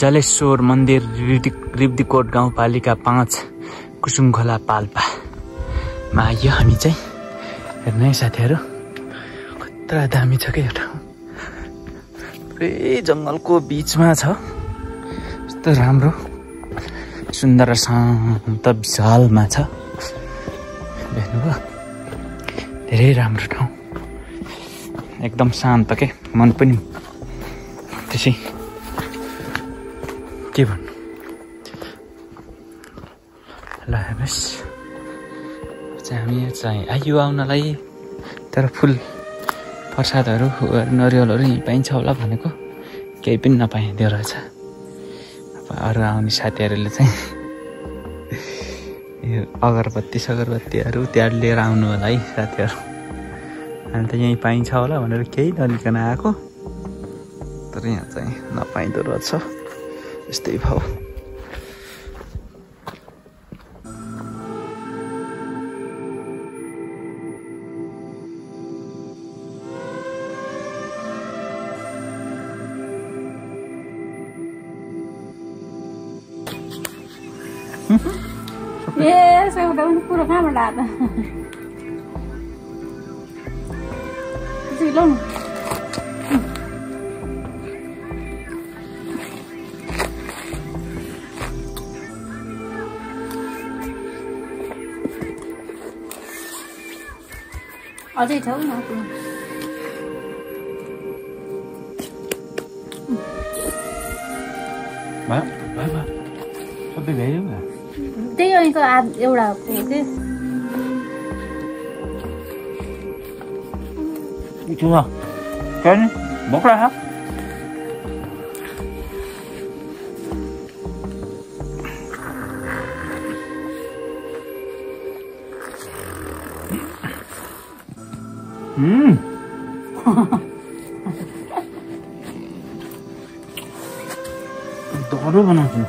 जलेश्वर मन्दिर रिब्दीकोट गाउँपालिका 5 कुसुमखोला पाल्पामा आइयो हामी चाहिँ। हेर्नु है साथीहरू, कत्रा दामी छ क्या यो ठाउँ। पुरै जङ्गलको बिचमा छ, कस्तो राम्रो सुन्दर शान्त विशालमा छ। देख्नुभयो, धेरै राम्रो ठाउँ, एकदम शान्त के, मन पनि त्यसै के भन्नु। ल हेर्नुहोस्, हामी चाहिँ आइयो आउनलाई, तर फुल प्रसादहरू नरिवलहरू यहीँ पाइन्छ होला भनेको केही पनि नपाइँदो रहेछ। अब अरू आउने साथीहरूले चाहिँ यो अगरबत्तीहरू त्यहाँ लिएर आउनु होला है साथीहरू। हामी त यहीँ पाइन्छ होला भनेर केही नलिकन आएको, तर यहाँ चाहिँ नपाइँदो रहेछ। यस्तै भाउ। पुरो कहाँबाट आएको अझै छौ न सबै भ्यायो न, त्यही अहिलेको एउटा भोक लाग्छ। दह्रो बनाउँछु।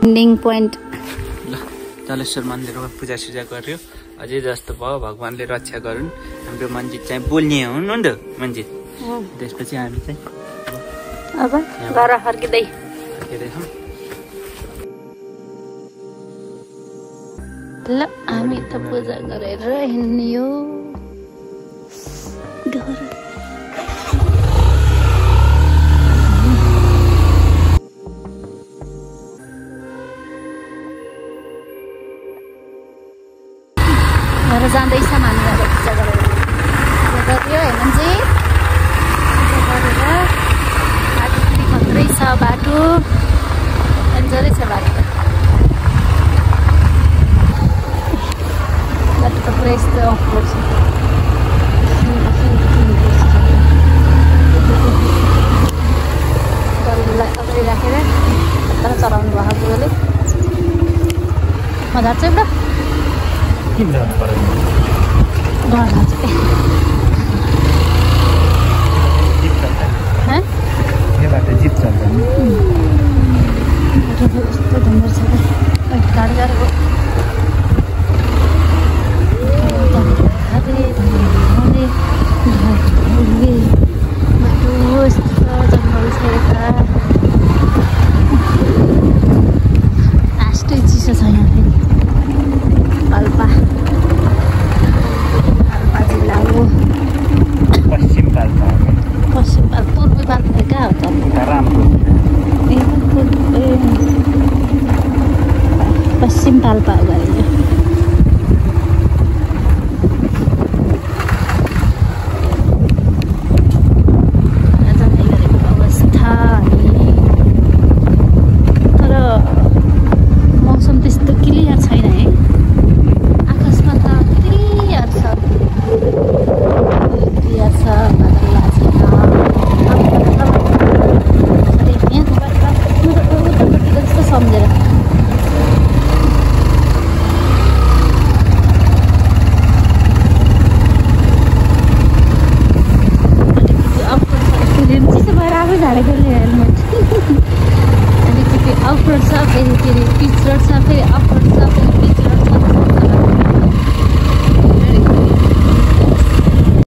Ending point. ल जलेश्वर मन्दिरमा पूजासुजा गर्यो, अझै जस्तो भयो भगवान्ले रक्षा गरून्। हाम्रो मन्जित चाहिँ बोल्ने हुनु नि त मन्जित। त्यसपछि हामी चाहिँ अब घर फर्किँदै ल हामी त पूजा गरेर हिँड्यो घर। जाँदैछ हामीहरू पूजा गरेर गऱ्यो हेमनजी। पूजा गरेर बाटो पनि खत्रै छ, बाटो डेन्जरै छ बाटो त पुरै यस्तो अप्ठ्यारो छ। गरुलाई अगाडि राखेर तर चलाउनु भएको बुढोले मजा चाहिँ एउटा जिप चल्छ यस्तो ढुङ्गर छ गाडी गाडी बाटो यस्तो जङ्गल छ यता, लास्टै चिसो छ यहाँ फेरि। पाल्पा जिल्ला हो। गएर आफै झाडेको हेलमेट अलिकति अफरोड छ फेरि पिच रोड छ फेरि अफरोड छ फेरि पिच रोड छ